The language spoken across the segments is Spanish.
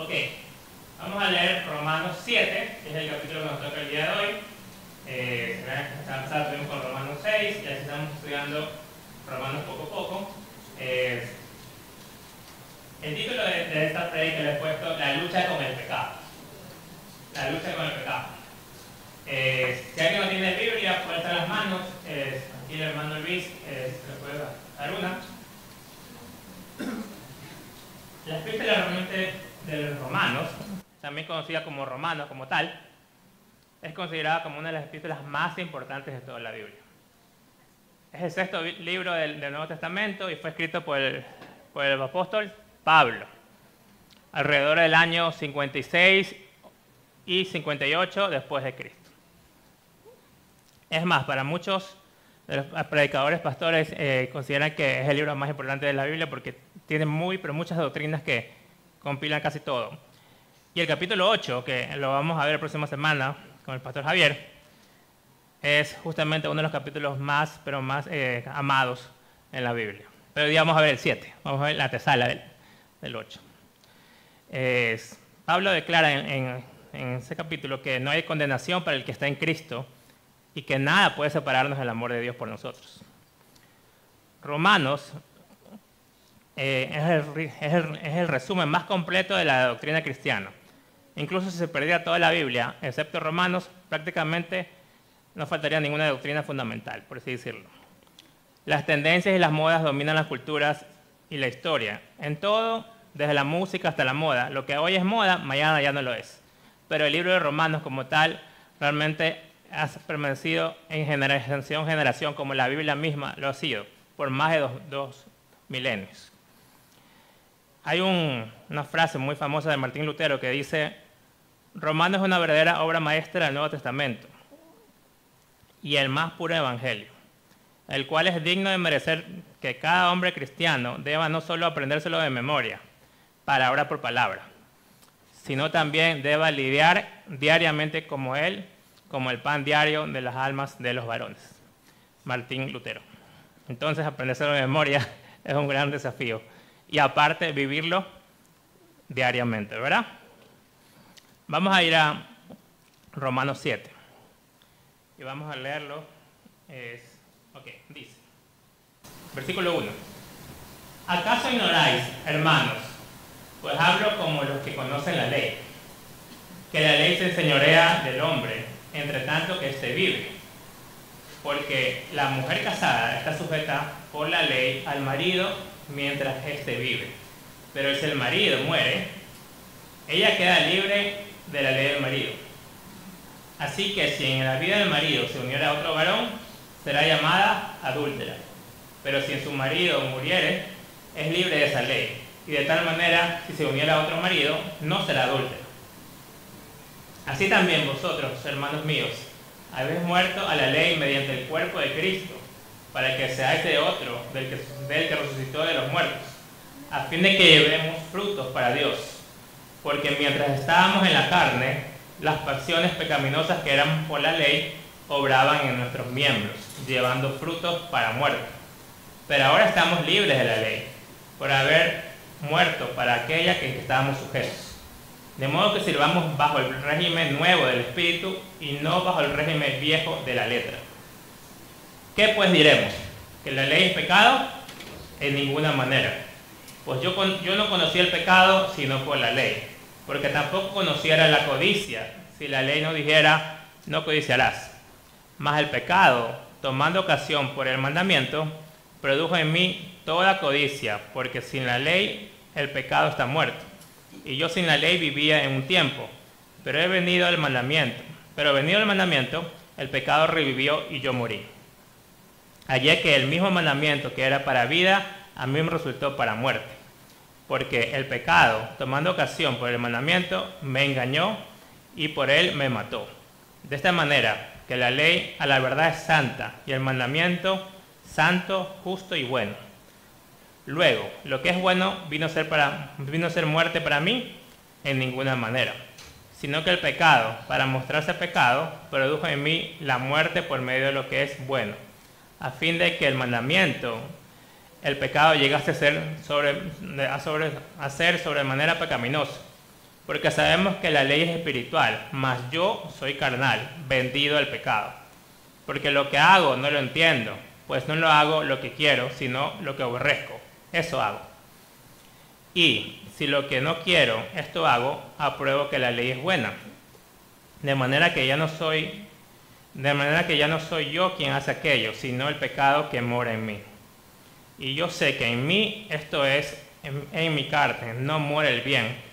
Ok, vamos a leer Romanos 7, que es el capítulo que nos toca el día de hoy. Estuvimos con Romanos 6 y así estamos estudiando Romanos poco a poco. El título de esta predica le he puesto La lucha con el pecado. La lucha con el pecado. Si alguien no tiene Biblia, puede estar las manos. Aquí el hermano Luis le puede dar una. La epístola realmente de los Romanos, también conocida como Romanos como tal, es considerada como una de las epístolas más importantes de toda la Biblia. Es el sexto libro del Nuevo Testamento y fue escrito por el apóstol Pablo, alrededor del año 56 y 58 después de Cristo. Es más, para muchos de los predicadores, pastores, consideran que es el libro más importante de la Biblia porque tiene pero muchas doctrinas que compilan casi todo. Y el capítulo 8, que lo vamos a ver la próxima semana con el pastor Javier, es justamente uno de los capítulos más amados en la Biblia. Pero hoy día vamos a ver el 7, vamos a ver la antesala del 8. Pablo declara en ese capítulo que no hay condenación para el que está en Cristo y que nada puede separarnos del amor de Dios por nosotros. Romanos es el resumen más completo de la doctrina cristiana. Incluso si se perdiera toda la Biblia, excepto Romanos, prácticamente no faltaría ninguna doctrina fundamental, por así decirlo. Las tendencias y las modas dominan las culturas y la historia. En todo, desde la música hasta la moda. Lo que hoy es moda, mañana ya no lo es. Pero el libro de Romanos como tal realmente ha permanecido en generación, como la Biblia misma lo ha sido, por más de dos milenios. Hay una frase muy famosa de Martín Lutero que dice: Romanos es una verdadera obra maestra del Nuevo Testamento y el más puro evangelio, el cual es digno de merecer que cada hombre cristiano deba no solo aprendérselo de memoria, palabra por palabra, sino también deba lidiar diariamente como él, como el pan diario de las almas de los varones. Martín Lutero. Entonces, aprendérselo de memoria es un gran desafío. Y aparte, vivirlo diariamente, ¿verdad? Vamos a ir a Romanos 7. Y vamos a leerlo. Dice. Versículo 1. ¿Acaso ignoráis, hermanos, pues hablo como los que conocen la ley, que la ley se enseñorea del hombre, entre tanto que éste vive? Porque la mujer casada está sujeta por la ley al marido mientras éste vive. Pero si el marido muere, ella queda libre de la ley del marido. Así que si en la vida del marido se uniera a otro varón, será llamada adúltera. Pero si en su marido muriere, es libre de esa ley. Y de tal manera, si se uniera a otro marido, no será adúltera. Así también vosotros, hermanos míos, habéis muerto a la ley mediante el cuerpo de Cristo, para que seáis de otro, del que resucitó de los muertos, a fin de que llevemos frutos para Dios. Porque mientras estábamos en la carne, las pasiones pecaminosas que eran por la ley obraban en nuestros miembros, llevando frutos para muerte. Pero ahora estamos libres de la ley, por haber muerto para aquella que estábamos sujetos. De modo que sirvamos bajo el régimen nuevo del Espíritu y no bajo el régimen viejo de la letra. ¿Qué pues diremos? ¿Que la ley es pecado? En ninguna manera. Pues yo no conocía el pecado sino por la ley, porque tampoco conociera la codicia, si la ley no dijera, no codiciarás. Mas el pecado, tomando ocasión por el mandamiento, produjo en mí toda codicia, porque sin la ley el pecado está muerto. Y yo sin la ley vivía en un tiempo, pero venido el mandamiento, el pecado revivió y yo morí. Hallé que el mismo mandamiento que era para vida, a mí me resultó para muerte. Porque el pecado, tomando ocasión por el mandamiento, me engañó y por él me mató. De esta manera, que la ley a la verdad es santa y el mandamiento santo, justo y bueno. Luego, lo que es bueno vino a ser muerte para mí en ninguna manera, sino que el pecado, para mostrarse pecado, produjo en mí la muerte por medio de lo que es bueno, a fin de que el mandamiento, el pecado llegase a ser sobremanera pecaminoso. Porque sabemos que la ley es espiritual, mas yo soy carnal, vendido al pecado. Porque lo que hago no lo entiendo, pues no lo hago lo que quiero, sino lo que aborrezco. Eso hago. Y si lo que no quiero, esto hago, apruebo que la ley es buena. De manera que ya no soy yo quien hace aquello, sino el pecado que mora en mí. Y yo sé que en mí, esto es, en mi carne, no mora el bien,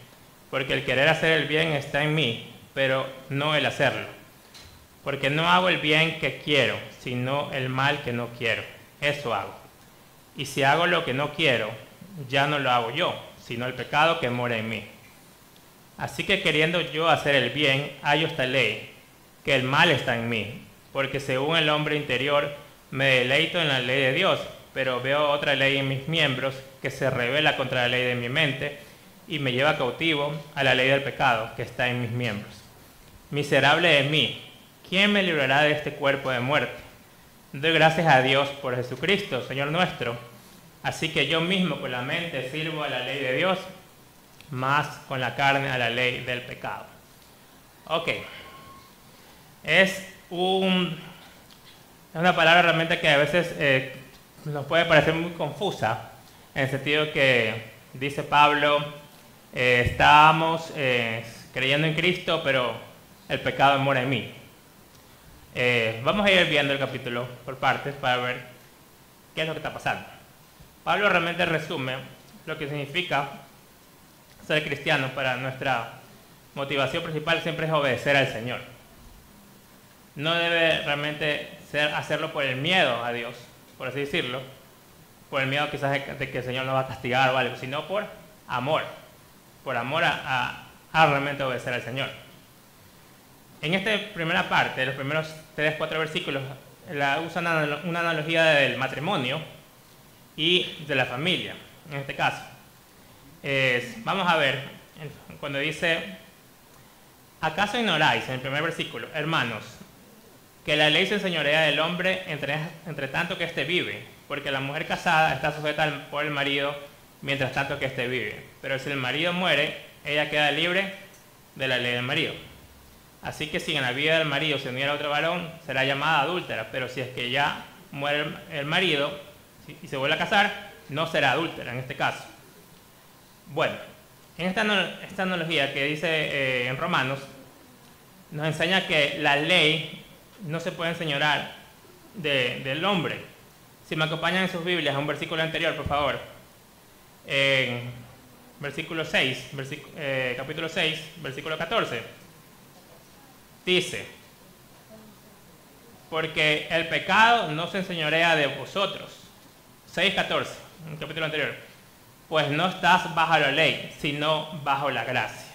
porque el querer hacer el bien está en mí, pero no el hacerlo. Porque no hago el bien que quiero, sino el mal que no quiero. Eso hago. Y si hago lo que no quiero, ya no lo hago yo, sino el pecado que mora en mí. Así que queriendo yo hacer el bien, hallo esta ley, que el mal está en mí, porque según el hombre interior me deleito en la ley de Dios, pero veo otra ley en mis miembros que se rebela contra la ley de mi mente y me lleva cautivo a la ley del pecado que está en mis miembros. Miserable de mí, ¿quién me librará de este cuerpo de muerte? Doy gracias a Dios por Jesucristo, Señor nuestro. Así que yo mismo con la mente sirvo a la ley de Dios, más con la carne a la ley del pecado. Ok. Es una palabra realmente que a veces nos puede parecer muy confusa, en el sentido que dice Pablo, estábamos creyendo en Cristo, pero el pecado mora en mí. Vamos a ir viendo el capítulo por partes para ver qué es lo que está pasando. Pablo realmente resume lo que significa ser cristiano. Para nuestra motivación principal siempre es obedecer al Señor. No debe realmente hacerlo por el miedo a Dios, por así decirlo, por el miedo quizás de que el Señor nos va a castigar o algo, sino por amor a realmente obedecer al Señor. En esta primera parte, los primeros 3-4 versículos, usa una analogía del matrimonio y de la familia, en este caso. Vamos a ver, cuando dice, ¿acaso ignoráis, en el primer versículo, hermanos, que la ley se enseñorea del hombre entre tanto que éste vive? Porque la mujer casada está sujeta por el marido mientras tanto que éste vive. Pero si el marido muere, ella queda libre de la ley del marido. Así que si en la vida del marido se uniera otro varón, será llamada adúltera. Pero si es que ya muere el marido y se vuelve a casar, no será adúltera en este caso. Bueno, en esta analogía que dice en Romanos, nos enseña que la ley no se puede enseñorear del hombre. Si me acompañan en sus Biblias a un versículo anterior, por favor. En versículo 6, capítulo 6, versículo 14. Dice, porque el pecado no se enseñorea de vosotros. 6:14, en el capítulo anterior. Pues no estás bajo la ley, sino bajo la gracia.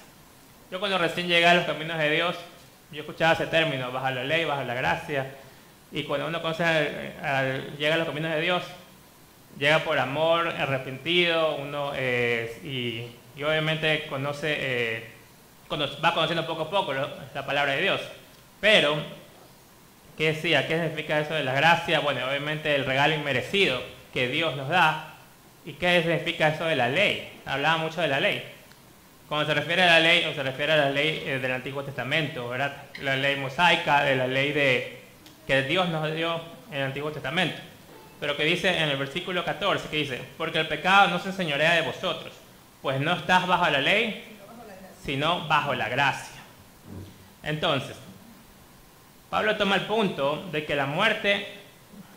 Yo cuando recién llegué a los caminos de Dios, yo escuchaba ese término, bajo la ley, bajo la gracia. Y cuando uno llega a los caminos de Dios, llega por amor, arrepentido, y obviamente va conociendo poco a poco la palabra de Dios. Pero, ¿qué decía? ¿Qué significa eso de la gracia? Bueno, obviamente el regalo inmerecido que Dios nos da. ¿Y qué significa eso de la ley? Hablaba mucho de la ley. Cuando se refiere a la ley, se refiere a la ley del Antiguo Testamento, ¿verdad? La ley mosaica, de la ley que Dios nos dio en el Antiguo Testamento. Pero que dice en el versículo 14, que dice, porque el pecado no se enseñorea de vosotros, pues no estás bajo la ley, sino bajo la gracia. Entonces, Pablo toma el punto de que la muerte,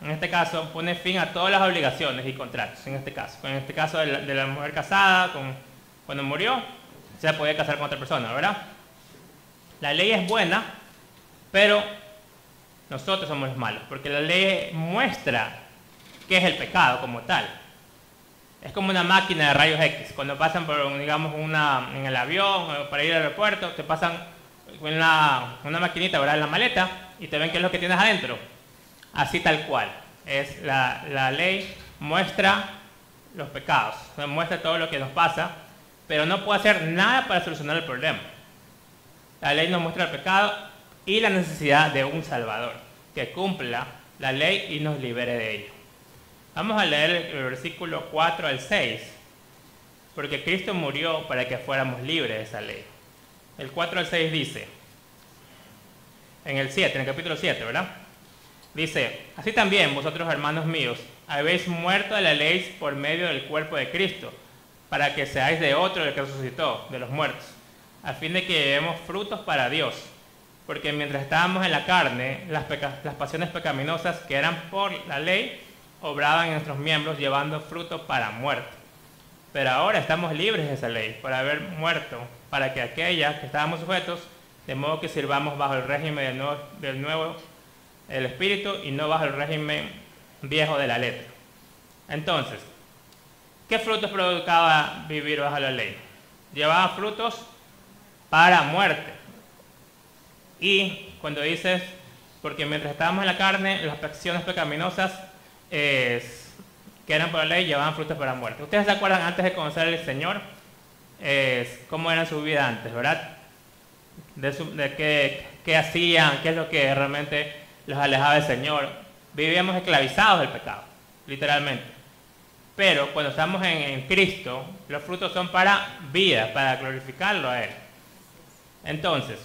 en este caso, pone fin a todas las obligaciones y contratos, en este caso de la mujer casada, cuando murió, se podía casar con otra persona, ¿verdad? La ley es buena, pero nosotros somos los malos, porque la ley muestra qué es el pecado como tal. Es como una máquina de rayos X. Cuando pasan por, digamos, en el avión o para ir al aeropuerto, te pasan una maquinita, ¿verdad?, en la maleta y te ven qué es lo que tienes adentro. Así tal cual. La ley muestra los pecados, muestra todo lo que nos pasa, pero no puede hacer nada para solucionar el problema. La ley nos muestra el pecado y la necesidad de un Salvador que cumpla la ley y nos libere de ello. Vamos a leer el versículo 4 al 6, porque Cristo murió para que fuéramos libres de esa ley. el 4 al 6 dice, en el capítulo 7, ¿verdad? Dice, así también vosotros, hermanos míos, habéis muerto a la ley por medio del cuerpo de Cristo, para que seáis de otro el que resucitó de los muertos, a fin de que llevemos frutos para Dios. Porque mientras estábamos en la carne, las pasiones pecaminosas que eran por la ley, obraban en nuestros miembros llevando fruto para muerte. Pero ahora estamos libres de esa ley, por haber muerto, para que aquellas que estábamos sujetos, de modo que sirvamos bajo el régimen del nuevo el espíritu y no bajo el régimen viejo de la letra. Entonces, ¿qué frutos provocaba vivir bajo la ley? Llevaba frutos para muerte. Y cuando dices, porque mientras estábamos en la carne, las pasiones pecaminosas que eran por la ley llevaban frutos para muerte. ¿Ustedes se acuerdan antes de conocer al Señor cómo era su vida antes, verdad? De qué hacían, qué es lo que realmente los alejaba del Señor. Vivíamos esclavizados del pecado, literalmente. Pero cuando estamos en Cristo, los frutos son para vida, para glorificarlo a Él. Entonces,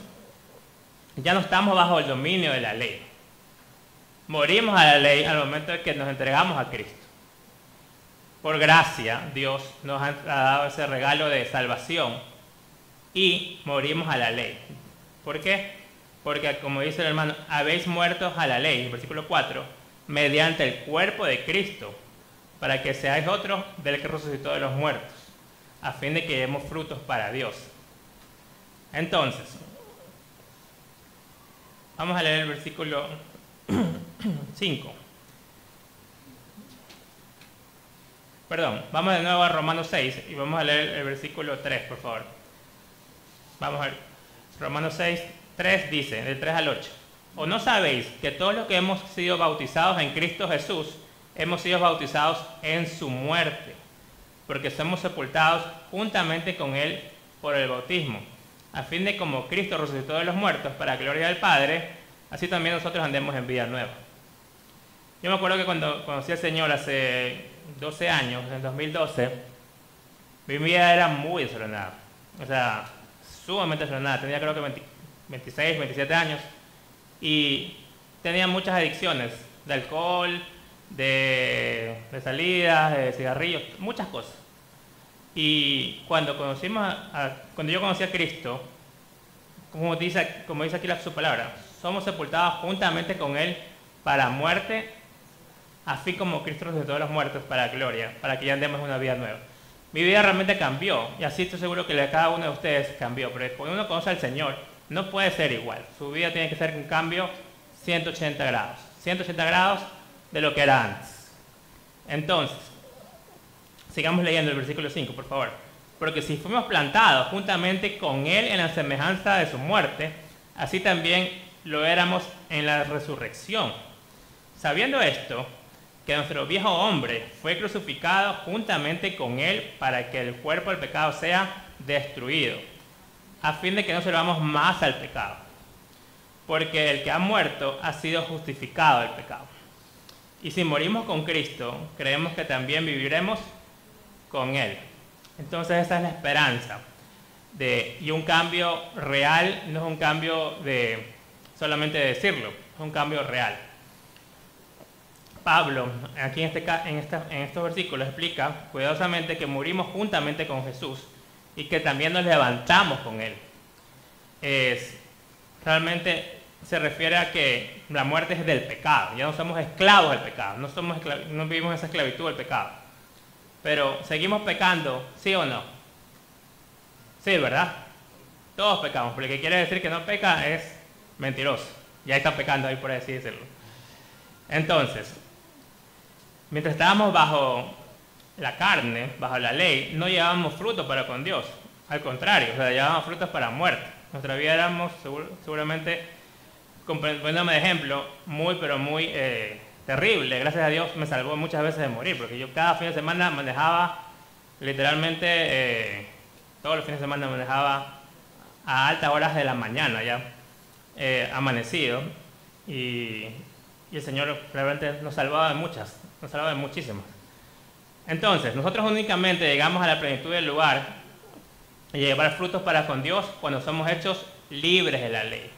ya no estamos bajo el dominio de la ley. Morimos a la ley al momento de que nos entregamos a Cristo. Por gracia, Dios nos ha dado ese regalo de salvación y morimos a la ley. ¿Por qué? Porque, como dice el hermano, habéis muerto a la ley, versículo 4, mediante el cuerpo de Cristo, para que seáis otros del que resucitó de los muertos, a fin de que demos frutos para Dios. Entonces, vamos a leer el versículo 5. Perdón, vamos de nuevo a Romanos 6 y vamos a leer el versículo 3, por favor. Vamos a ver. Romanos 6, 3 dice, del 3 al 8. ¿O no sabéis que todos los que hemos sido bautizados en Cristo Jesús, hemos sido bautizados en su muerte? Porque somos sepultados juntamente con Él por el bautismo, a fin de como Cristo resucitó de los muertos para gloria del Padre, así también nosotros andemos en vida nueva. Yo me acuerdo que cuando conocí al Señor hace 12 años, en el 2012, mi vida era muy desordenada. O sea, sumamente desordenada. Tenía creo que 26, 27 años. Y tenía muchas adicciones de alcohol, de salidas, de cigarrillos, muchas cosas. Y cuando yo conocí a Cristo, como dice aquí su palabra, somos sepultados juntamente con Él para muerte, así como Cristo resucitó de los muertos para gloria, para que ya andemos una vida nueva. Mi vida realmente cambió, y así estoy seguro que cada uno de ustedes cambió, pero cuando uno conoce al Señor, no puede ser igual. Su vida tiene que ser un cambio 180 grados. 180 grados de lo que era antes. Entonces, sigamos leyendo el versículo 5, por favor. Porque si fuimos plantados juntamente con Él en la semejanza de su muerte, así también lo éramos en la resurrección. Sabiendo esto, que nuestro viejo hombre fue crucificado juntamente con Él para que el cuerpo del pecado sea destruido, a fin de que no sirvamos más al pecado. Porque el que ha muerto ha sido justificado del pecado. Y si morimos con Cristo, creemos que también viviremos con Él. Entonces esa es la esperanza. Y un cambio real no es un cambio de solamente decirlo, es un cambio real. Pablo, aquí en estos versículos, explica cuidadosamente que morimos juntamente con Jesús y que también nos levantamos con Él. Realmente se refiere a que la muerte es del pecado, ya no somos esclavos del pecado, no vivimos esa esclavitud del pecado. Pero seguimos pecando, ¿sí o no? Sí, ¿verdad? Todos pecamos, pero el que quiere decir que no peca es mentiroso. Ya está pecando ahí, por así decirlo. Entonces, mientras estábamos bajo la carne, bajo la ley, no llevábamos frutos para con Dios. Al contrario, o sea, llevábamos frutos para muerte. Nuestra vida éramos seguramente, poniéndome de ejemplo, pero muy terrible. Gracias a Dios me salvó muchas veces de morir, porque yo cada fin de semana manejaba, literalmente, todos los fines de semana manejaba a altas horas de la mañana, ya amanecido, y el Señor realmente nos salvaba de muchísimas. Entonces, nosotros únicamente llegamos a la plenitud del lugar y llevar frutos para con Dios cuando somos hechos libres de la ley.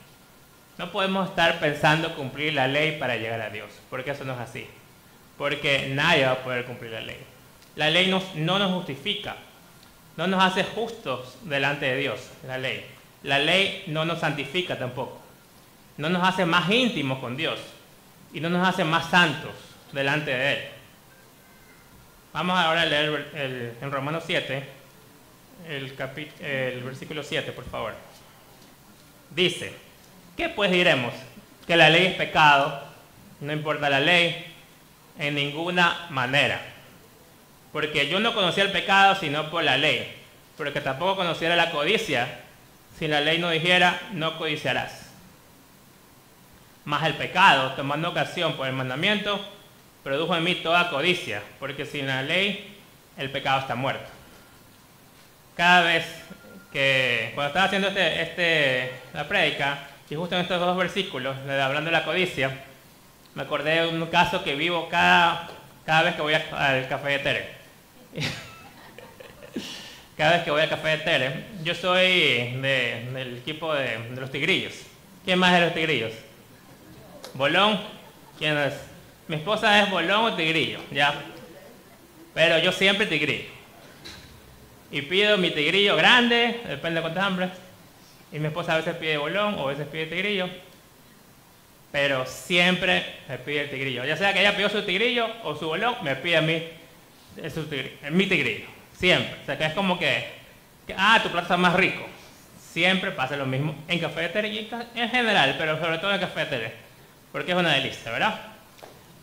No podemos estar pensando cumplir la ley para llegar a Dios, porque eso no es así. Porque nadie va a poder cumplir la ley. La ley no nos justifica, no nos hace justos delante de Dios, la ley. La ley no nos santifica tampoco, no nos hace más íntimos con Dios y no nos hace más santos delante de Él. Vamos ahora a leer en Romanos 7, el versículo 7, por favor. Dice: ¿qué pues diremos? ¿Que la ley es pecado? No importa la ley, en ninguna manera. Porque yo no conocía el pecado sino por la ley, porque tampoco conociera la codicia si la ley no dijera: no codiciarás. Mas el pecado, tomando ocasión por el mandamiento, produjo en mí toda codicia, porque sin la ley el pecado está muerto. Cada vez que, cuando estaba haciendo la prédica, y justo en estos dos versículos, hablando de la codicia, me acordé de un caso que vivo cada vez que voy al café de Tere. Cada vez que voy al café de Tere, yo soy del equipo de los Tigrillos. ¿Quién más es de los Tigrillos? ¿Bolón? ¿Quién es? Mi esposa es Bolón o Tigrillo, ¿ya? Pero yo siempre Tigrillo. Y pido mi Tigrillo grande, depende de cuántas hambre. Y mi esposa a veces pide Bolón o a veces pide Tigrillo. Pero siempre me pide el Tigrillo. Ya sea que ella pidió su Tigrillo o su Bolón, me pide a mí mi Tigrillo. Siempre. O sea que es como que tu plato está más rico. Siempre pasa lo mismo en café de Tere y en general, pero sobre todo en café de Tere. Porque es una delicia, ¿verdad?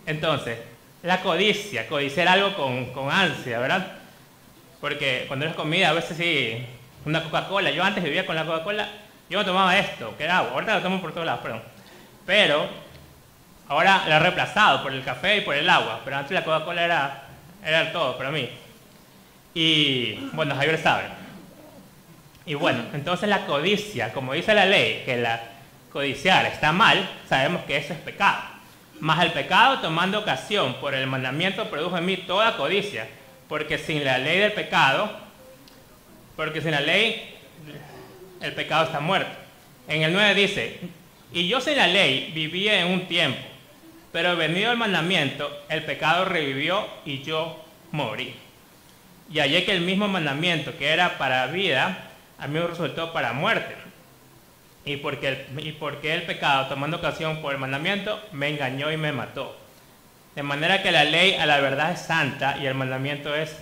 Entonces, la codicia, codiciar algo con ansia, ¿verdad? Porque cuando eres comida, a veces sí, una Coca-Cola. Yo antes vivía con la Coca-Cola, yo no tomaba esto, que era agua. Ahorita lo tomo por todos lados, perdón. Pero ahora la he reemplazado por el café y por el agua. Pero antes la Coca-Cola era todo para mí. Y bueno, Javier sabe. Y bueno, entonces la codicia, como dice la ley, que la codiciar está mal, sabemos que eso es pecado. Mas el pecado, tomando ocasión por el mandamiento, produjo en mí toda codicia, porque sin la ley el pecado el pecado está muerto. En el 9 dice: y yo sin la ley vivía en un tiempo, pero venido el mandamiento, el pecado revivió y yo morí. Y hallé que el mismo mandamiento que era para vida, a mí me resultó para muerte. Y porque el pecado, tomando ocasión por el mandamiento, me engañó y me mató. De manera que la ley a la verdad es santa y el mandamiento es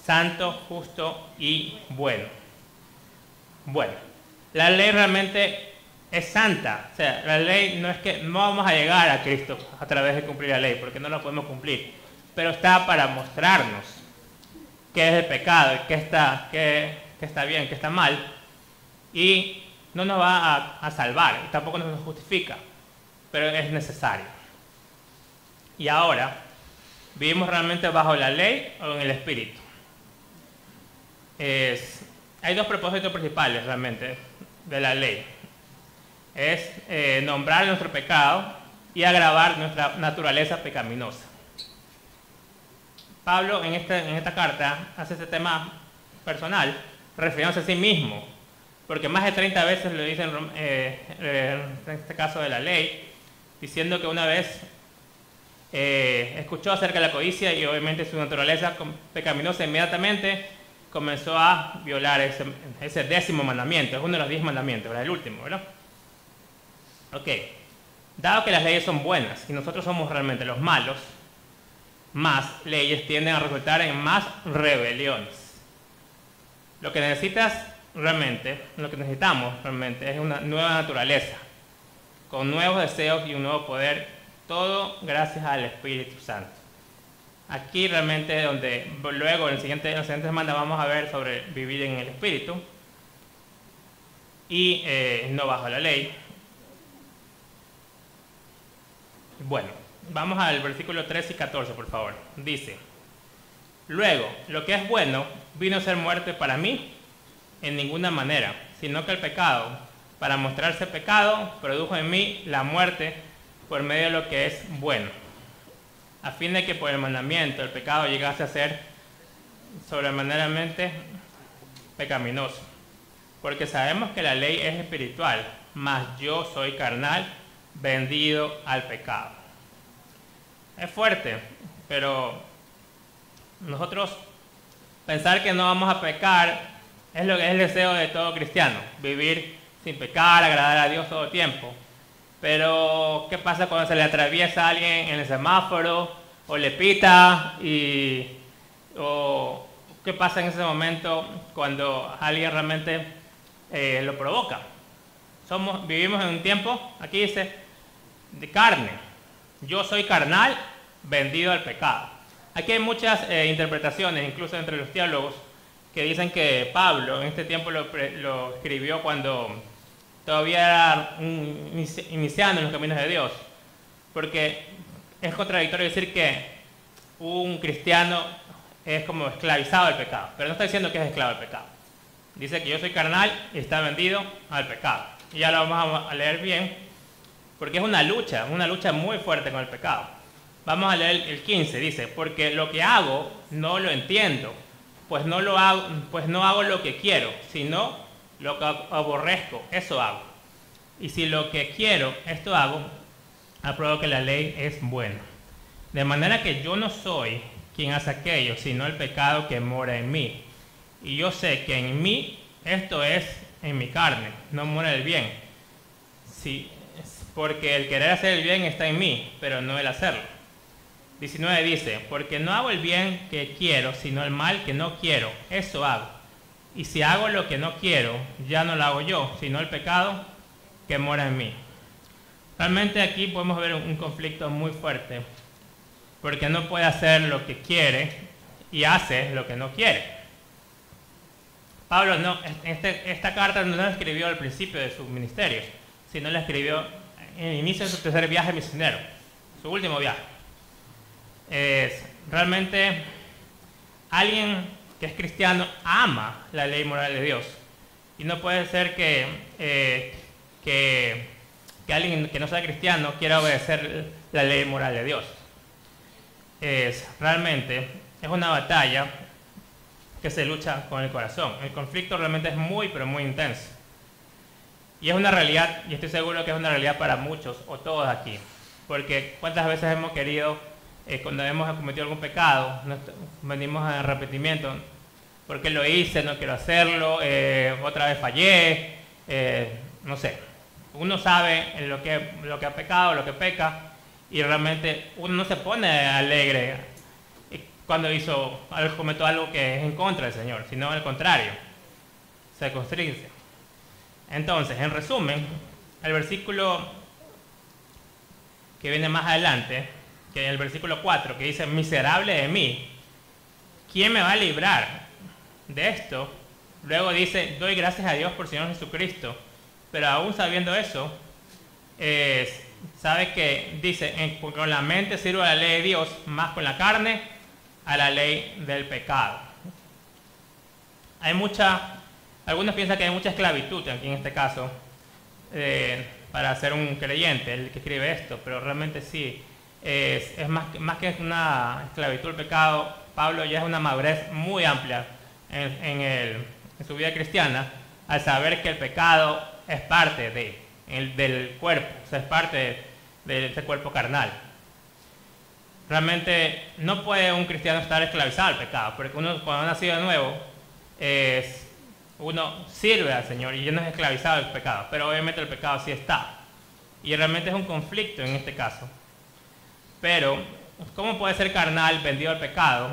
santo, justo y bueno. Bueno, la ley realmente es santa. O sea, la ley no es que no vamos a llegar a Cristo a través de cumplir la ley, porque no la podemos cumplir. Pero está para mostrarnos qué es el pecado, qué está bien, qué está mal. Y no nos va a salvar, tampoco nos justifica, pero es necesario. Y ahora, ¿vivimos realmente bajo la ley o en el Espíritu? Hay dos propósitos principales realmente de la ley. Es nombrar nuestro pecado y agravar nuestra naturaleza pecaminosa. Pablo en esta carta hace este tema personal, refiriéndose a sí mismo, porque más de 30 veces le dicen en este caso de la ley, diciendo que una vez escuchó acerca de la codicia y obviamente su naturaleza pecaminosa, inmediatamente comenzó a violar ese 10º mandamiento. Es uno de los 10 mandamientos, ¿verdad? El último, ¿verdad? Ok. Dado que las leyes son buenas y nosotros somos realmente los malos, más leyes tienden a resultar en más rebeliones. Lo que necesitamos realmente es una nueva naturaleza, con nuevos deseos y un nuevo poder, todo gracias al Espíritu Santo. Aquí realmente es donde luego en la siguiente semana vamos a ver sobre vivir en el Espíritu y no bajo la ley. Bueno, vamos al versículo 13 y 14, por favor. Dice: luego, lo que es bueno vino a ser muerte para mí en ninguna manera, sino que el pecado, para mostrarse pecado, produjo en mí la muerte por medio de lo que es bueno, a fin de que por el mandamiento el pecado llegase a ser sobremanera pecaminoso, porque sabemos que la ley es espiritual, mas yo soy carnal, vendido al pecado. Es fuerte, pero nosotros pensar que no vamos a pecar es lo que es el deseo de todo cristiano, vivir sin pecar, agradar a Dios todo el tiempo. Pero, ¿qué pasa cuando se le atraviesa a alguien en el semáforo o le pita? ¿O qué pasa en ese momento cuando alguien realmente lo provoca? Vivimos en un tiempo, aquí dice, de carne. Yo soy carnal, vendido al pecado. Aquí hay muchas interpretaciones, incluso entre los teólogos, que dicen que Pablo en este tiempo lo escribió cuando todavía era iniciando en los caminos de Dios. Porque es contradictorio decir que un cristiano es como esclavizado al pecado, pero no está diciendo que es esclavo del pecado. Dice que yo soy carnal y está vendido al pecado. Y ya lo vamos a leer bien, porque es una lucha muy fuerte con el pecado. Vamos a leer el 15, dice, porque lo que hago no lo entiendo, pues no hago lo que quiero, sino lo que aborrezco, eso hago. Y si lo que quiero, esto hago, apruebo que la ley es buena. De manera que yo no soy quien hace aquello, sino el pecado que mora en mí. Y yo sé que en mí, esto es en mi carne, no mora el bien. Sí, porque el querer hacer el bien está en mí, pero no el hacerlo. 19 dice, porque no hago el bien que quiero, sino el mal que no quiero, eso hago. Y si hago lo que no quiero, ya no lo hago yo, sino el pecado que mora en mí. Realmente aquí podemos ver un conflicto muy fuerte, porque no puede hacer lo que quiere y hace lo que no quiere. Pablo esta carta no la escribió al principio de su ministerio, sino la escribió en el inicio de su tercer viaje misionero, su último viaje. Realmente alguien que es cristiano ama la ley moral de Dios, y no puede ser que alguien que no sea cristiano quiera obedecer la ley moral de Dios. Realmente es una batalla que se lucha con el corazón. El conflicto realmente es muy, pero muy intenso. Y es una realidad, y estoy seguro que es una realidad para muchos o todos aquí. Porque cuántas veces hemos querido, cuando hemos cometido algún pecado, venimos a arrepentimiento, porque lo hice, no quiero hacerlo, otra vez fallé, no sé. Uno sabe lo que ha pecado, lo que peca, y realmente uno no se pone alegre cuando cometió algo que es en contra del Señor, sino al contrario, se constriñe. Entonces, en resumen, el versículo que viene más adelante, que es el versículo 4, que dice, miserable de mí, ¿quién me va a librar de esto? Luego dice, doy gracias a Dios por Señor Jesucristo, pero aún sabiendo eso, sabe que dice, con la mente sirvo a la ley de Dios, más con la carne a la ley del pecado. Algunos piensan que hay mucha esclavitud aquí en este caso para ser un creyente, el que escribe esto, pero realmente sí, es más que una esclavitud del pecado. Pablo ya es una madurez muy amplia en su vida cristiana, al saber que el pecado es parte del cuerpo, o sea, es parte de este cuerpo carnal. Realmente no puede un cristiano estar esclavizado al pecado, porque cuando ha nacido de nuevo, uno sirve al Señor y ya no es esclavizado al pecado, pero obviamente el pecado sí está. Y realmente es un conflicto en este caso. Pero, ¿cómo puede ser carnal vendido al pecado?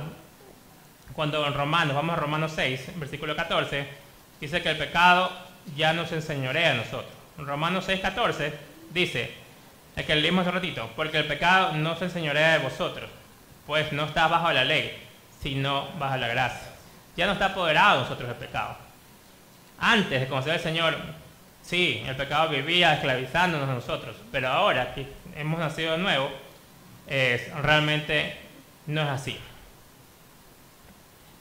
Cuando vamos a Romanos 6, versículo 14, dice que el pecado ya nos enseñorea a nosotros. En Romanos 6, 14 dice, el que leímos hace un ratito, porque el pecado no se enseñorea de vosotros, pues no está bajo la ley, sino bajo la gracia. Ya no está apoderado de nosotros el pecado. Antes de conocer al Señor, sí, el pecado vivía esclavizándonos a nosotros, pero ahora que hemos nacido de nuevo, realmente no es así.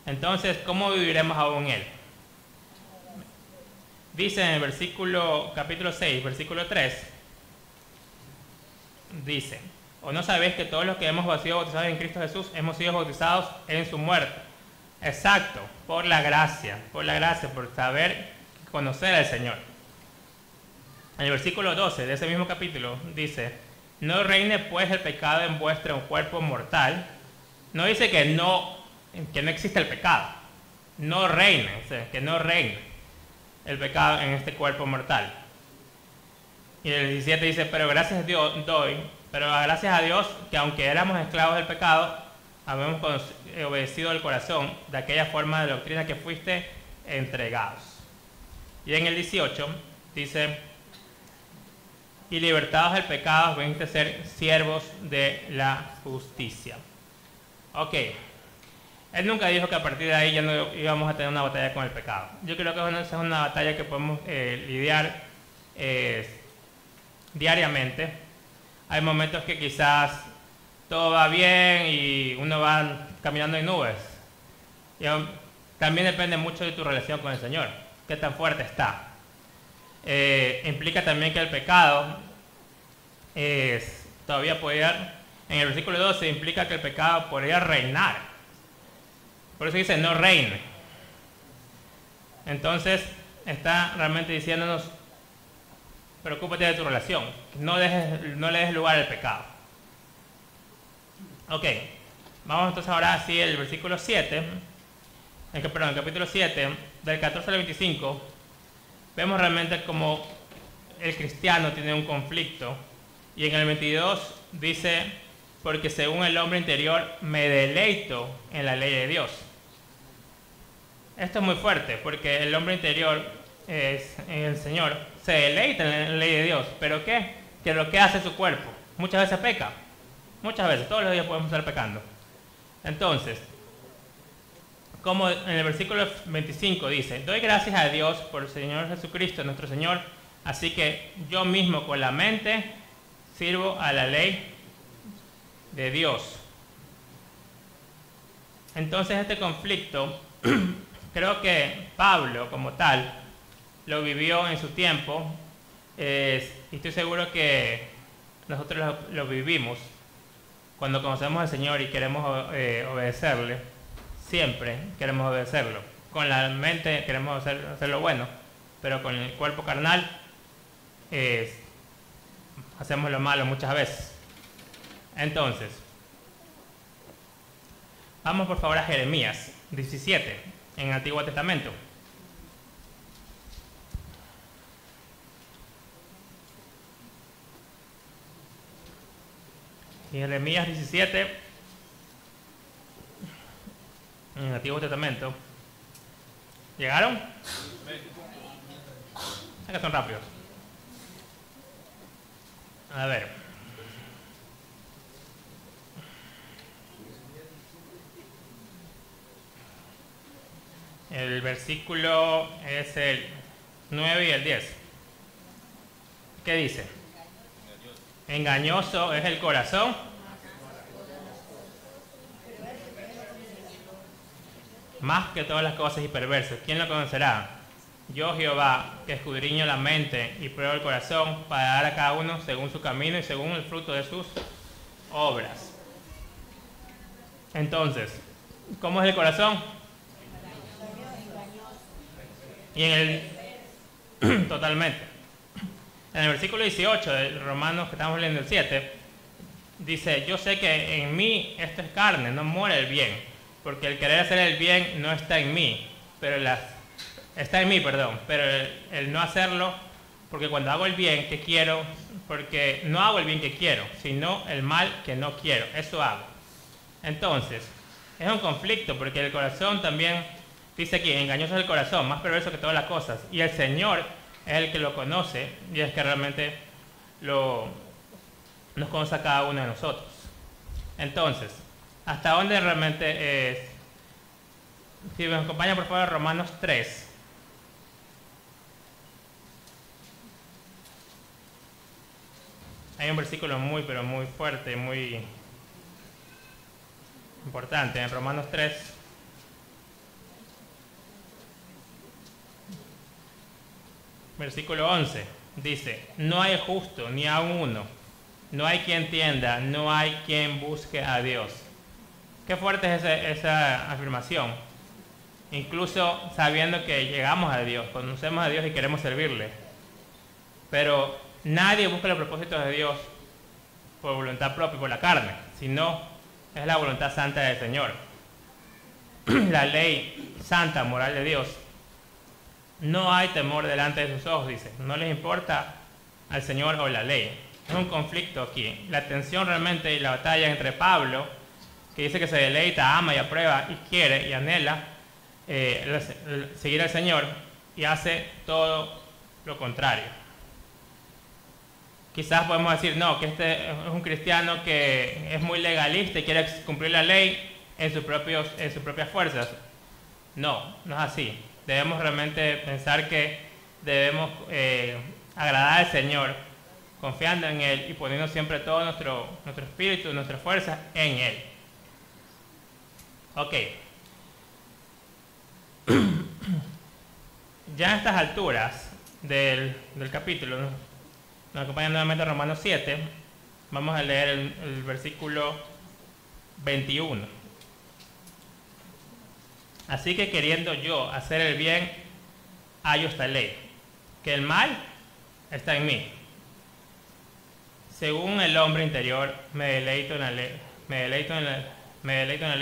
Entonces, ¿cómo viviremos aún en Él? Dice en el capítulo 6, versículo 3, dice, ¿o no sabéis que todos los que hemos sido bautizados en Cristo Jesús hemos sido bautizados en su muerte? Exacto, por la gracia, por saber, conocer al Señor. En el versículo 12 de ese mismo capítulo dice: no reine pues el pecado en vuestro cuerpo mortal. No dice que no existe el pecado. No reine, o sea, que no reine el pecado en este cuerpo mortal. Y el 17 dice: pero gracias a Dios que aunque éramos esclavos del pecado, habemos obedecido el corazón de aquella forma de doctrina que fuiste entregados. Y en el 18 dice: y libertados del pecado, veniste a ser siervos de la justicia. Ok. Él nunca dijo que a partir de ahí ya no íbamos a tener una batalla con el pecado. Yo creo que esa es una batalla que podemos lidiar diariamente. Hay momentos que quizás todo va bien y uno va caminando en nubes. Y también depende mucho de tu relación con el Señor, qué tan fuerte está. Implica también que el pecado todavía podría, en el versículo 12 implica que el pecado podría reinar. Por eso dice no reine. Entonces está realmente diciéndonos: preocúpate de tu relación, no le des lugar al pecado. Ok, vamos entonces ahora así el versículo 7, el capítulo 7, del 14 al 25, vemos realmente como el cristiano tiene un conflicto. Y en el 22 dice: porque según el hombre interior me deleito en la ley de Dios. Esto es muy fuerte, porque el hombre interior, el Señor, se deleita en la ley de Dios. ¿Pero qué? Que lo que hace su cuerpo. Muchas veces peca. Muchas veces, todos los días podemos estar pecando. Entonces, como en el versículo 25 dice: doy gracias a Dios por el Señor Jesucristo, nuestro Señor, así que yo mismo con la mente sirvo a la ley de Dios. Entonces este conflicto, creo que Pablo como tal lo vivió en su tiempo, y estoy seguro que nosotros lo vivimos cuando conocemos al Señor y queremos obedecerle. Siempre queremos obedecerlo. Con la mente queremos hacer lo bueno, pero con el cuerpo carnal hacemos lo malo muchas veces. Entonces, vamos por favor a Jeremías 17, en el Antiguo Testamento. Jeremías 17, en el Antiguo Testamento. ¿Llegaron? Es que son rápidos. A ver. El versículo es el 9 y el 10. ¿Qué dice? Engañoso es el corazón más que todas las cosas y perverso. ¿Quién lo conocerá? Yo, Jehová, que escudriño la mente y pruebo el corazón, para dar a cada uno según su camino y según el fruto de sus obras. Entonces, ¿cómo es el corazón? Y en el totalmente. En el versículo 18 de Romanos, que estamos leyendo el 7, dice: yo sé que en mí esto es carne, no muere el bien, porque el querer hacer el bien no está en mí, pero está en mí, pero el no hacerlo, porque cuando hago el bien que quiero, porque no hago el bien que quiero, sino el mal que no quiero, eso hago. Entonces, es un conflicto, porque el corazón también, dice aquí, engañoso es el corazón, más perverso que todas las cosas, y el Señor es el que lo conoce, y es que realmente nos conoce a cada uno de nosotros. Entonces, ¿hasta dónde realmente es? Si me acompaña por favor Romanos 3. Hay un versículo muy, pero muy fuerte, muy importante en Romanos 3. Versículo 11. Dice: no hay justo ni aun uno, no hay quien entienda, no hay quien busque a Dios. Qué fuerte es esa afirmación. incluso sabiendo que llegamos a Dios, conocemos a Dios y queremos servirle. Pero nadie busca los propósitos de Dios por voluntad propia, por la carne, sino es la voluntad santa del Señor. La ley santa, moral de Dios. No hay temor delante de sus ojos, dice. No les importa al Señor o la ley. Es un conflicto aquí. La tensión realmente y la batalla entre Pablo, que dice que se deleita, ama y aprueba y quiere y anhela seguir al Señor, y hace todo lo contrario. Quizás podemos decir, no, que este es un cristiano que es muy legalista y quiere cumplir la ley en sus propias fuerzas. No, no es así. Debemos realmente pensar que debemos agradar al Señor, confiando en Él y poniendo siempre todo nuestro espíritu, nuestra fuerza en Él. Ok. Ya a estas alturas del capítulo, nos acompaña nuevamente Romanos 7. Vamos a leer el versículo 21. Así que queriendo yo hacer el bien, hallo esta ley, que el mal está en mí. Según el hombre interior, me deleito en la ley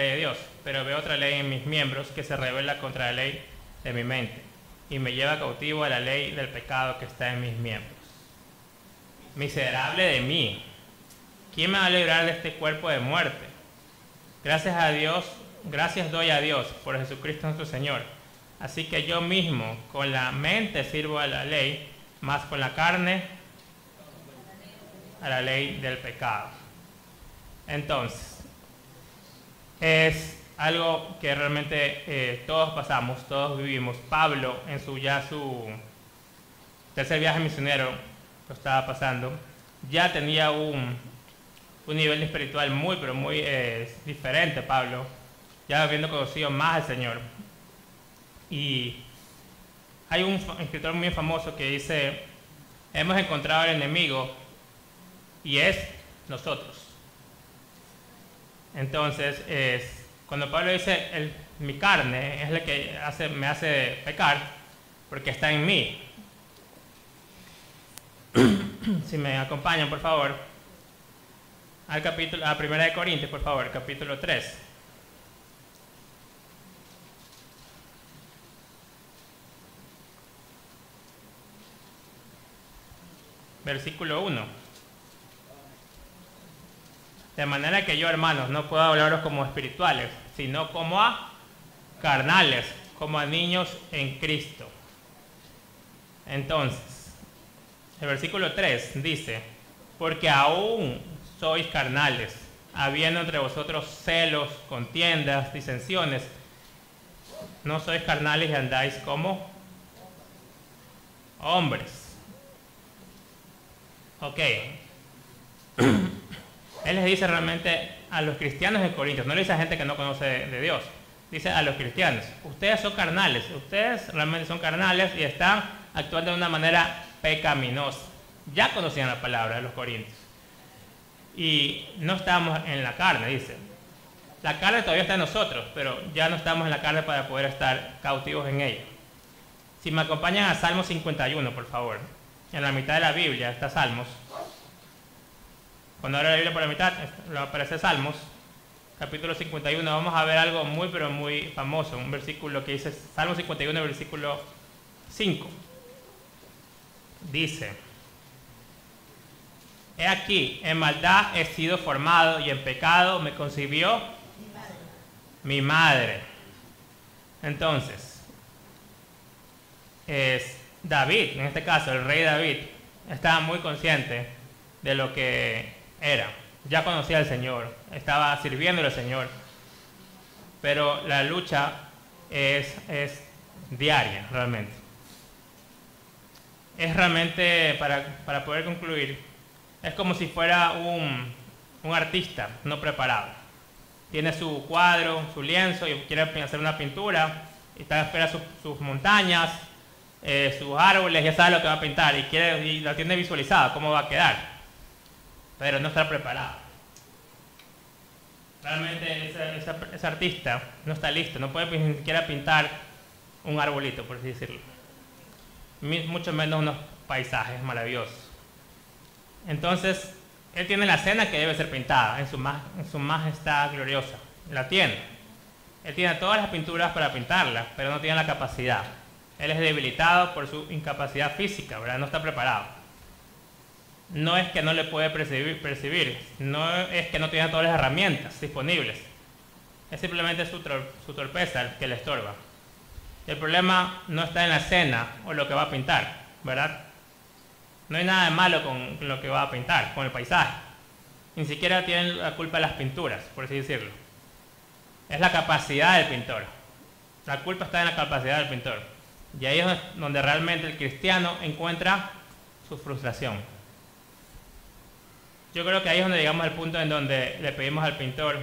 de Dios, pero veo otra ley en mis miembros que se rebela contra la ley de mi mente y me lleva cautivo a la ley del pecado que está en mis miembros. Miserable de mí, ¿quién me va a librar de este cuerpo de muerte? Gracias doy a Dios por Jesucristo nuestro Señor. Así que yo mismo con la mente sirvo a la ley, más con la carne a la ley del pecado. Entonces, es algo que realmente todos pasamos, todos vivimos. Pablo en su tercer viaje misionero lo estaba pasando, ya tenía un nivel espiritual muy diferente. Pablo, ya habiendo conocido más al Señor. Y hay un escritor muy famoso que dice: hemos encontrado al enemigo y es nosotros. Entonces, cuando Pablo dice mi carne es la que me hace pecar, porque está en mí. Si me acompañan, por favor, a 1 de Corintios, por favor, capítulo 3. Versículo 1. De manera que yo, hermanos, no puedo hablaros como espirituales, sino como a carnales, como a niños en Cristo. Entonces, el versículo 3 dice: porque aún sois carnales, habiendo entre vosotros celos, contiendas, disensiones. No sois carnales y andáis como hombres. Ok. Él les dice realmente a los cristianos de Corintios, no le dice a gente que no conoce de Dios, dice a los cristianos: ustedes son carnales, ustedes realmente son carnales y están actuando de una manera pecaminosa. Ya conocían la palabra de los Corintios y no estamos en la carne, dice. La carne todavía está en nosotros, pero ya no estamos en la carne para poder estar cautivos en ella. Si me acompañan a Salmos 51, por favor. En la mitad de la Biblia está Salmos. Cuando abra la Biblia por la mitad, aparece Salmos, capítulo 51. Vamos a ver algo muy famoso, un versículo que dice, Salmo 51, versículo 5. Dice: he aquí, en maldad he sido formado y en pecado me concibió mi madre. Entonces, David, en este caso el rey David, estaba muy consciente de lo que era. Ya conocía al Señor, estaba sirviendo al Señor, pero la lucha es diaria realmente. Es realmente, para poder concluir, es como si fuera un artista no preparado. Tiene su cuadro, su lienzo y quiere hacer una pintura, y espera sus montañas, sus árboles, ya sabe lo que va a pintar y lo tiene visualizado, cómo va a quedar, pero no está preparado. Realmente ese artista no está listo, no puede ni siquiera pintar un arbolito, por así decirlo. Mucho menos unos paisajes maravillosos. Entonces, él tiene la cena que debe ser pintada en su majestad gloriosa. La tiene. Él tiene todas las pinturas para pintarla, pero no tiene la capacidad. Él es debilitado por su incapacidad física, ¿verdad? No está preparado. No es que no le puede percibir, no es que no tiene todas las herramientas disponibles. Es simplemente su torpeza el que le estorba. El problema no está en la escena o lo que va a pintar, ¿verdad? No hay nada de malo con lo que va a pintar, con el paisaje. Ni siquiera tienen la culpa de las pinturas, por así decirlo. Es la capacidad del pintor. La culpa está en la capacidad del pintor. Y ahí es donde realmente el cristiano encuentra su frustración. Yo creo que ahí es donde llegamos al punto en donde le pedimos al pintor,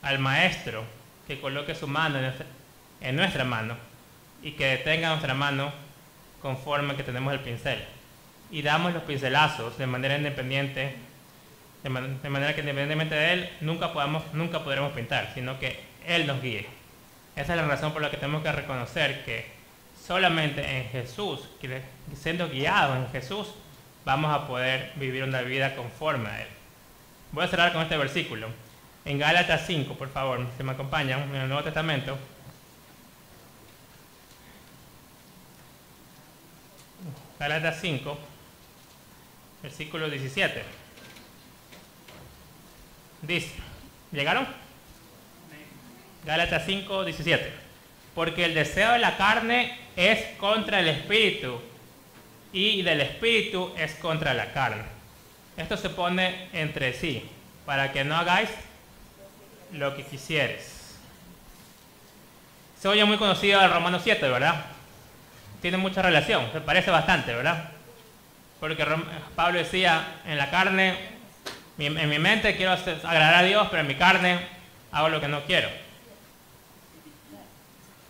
al maestro, que coloque su mano en nuestra mano y que detenga nuestra mano conforme que tenemos el pincel. Y damos los pincelazos de manera independiente, de manera que independientemente de él, nunca podremos pintar, sino que él nos guíe. Esa es la razón por la que tenemos que reconocer que solamente en Jesús, siendo guiados en Jesús, vamos a poder vivir una vida conforme a él. Voy a cerrar con este versículo. En Gálatas 5, por favor, si me acompañan, en el Nuevo Testamento. Gálatas 5, versículo 17. Dice, ¿llegaron? Gálatas 5, 17. Porque el deseo de la carne es contra el espíritu y del espíritu es contra la carne. Esto se pone entre sí, para que no hagáis lo que quisieres. Se oye muy conocido el Romanos 7, ¿verdad? Tiene mucha relación, se parece bastante, ¿verdad? Porque Pablo decía, en la carne, en mi mente quiero agradar a Dios, pero en mi carne hago lo que no quiero.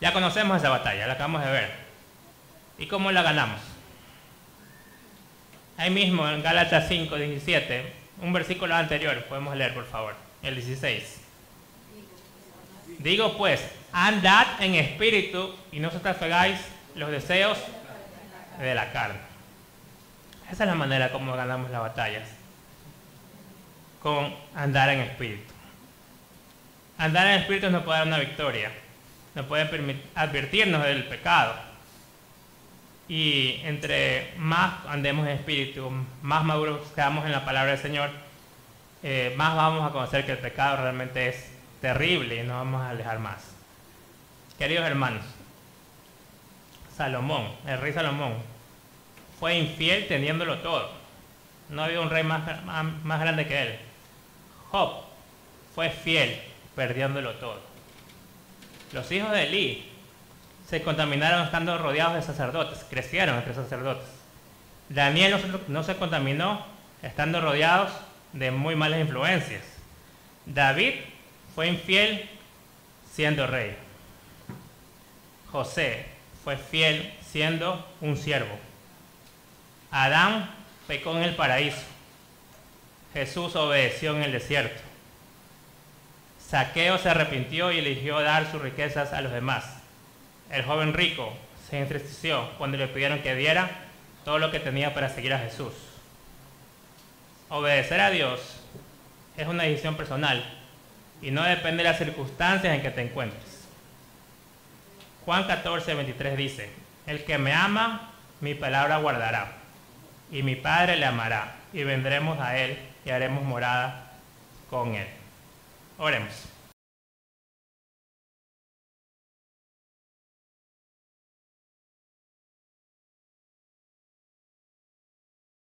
Ya conocemos esa batalla, la acabamos de ver. ¿Y cómo la ganamos? Ahí mismo en Gálatas 5, 17, un versículo anterior, podemos leer por favor, el 16. Digo pues, andad en espíritu y no satisfagáis los deseos de la carne. Esa es la manera como ganamos las batallas, con andar en espíritu. Andar en espíritu nos puede dar una victoria, nos puede advertirnos del pecado. Y entre más andemos en espíritu, más maduros seamos en la palabra del Señor, más vamos a conocer que el pecado realmente es terrible y nos vamos a alejar más. Queridos hermanos, Salomón, el rey Salomón, fue infiel teniéndolo todo. No había un rey más grande que él. Job fue fiel perdiéndolo todo. Los hijos de Elí se contaminaron estando rodeados de sacerdotes, crecieron entre sacerdotes. Daniel no se contaminó estando rodeados de muy malas influencias. David fue infiel siendo rey. José fue fiel siendo un siervo. Adán pecó en el paraíso. Jesús obedeció en el desierto. Zaqueo se arrepintió y eligió dar sus riquezas a los demás. El joven rico se entristeció cuando le pidieron que diera todo lo que tenía para seguir a Jesús. Obedecer a Dios es una decisión personal y no depende de las circunstancias en que te encuentres. Juan 14, 23 dice, el que me ama, mi palabra guardará, y mi Padre le amará, y vendremos a él y haremos morada con él. Oremos.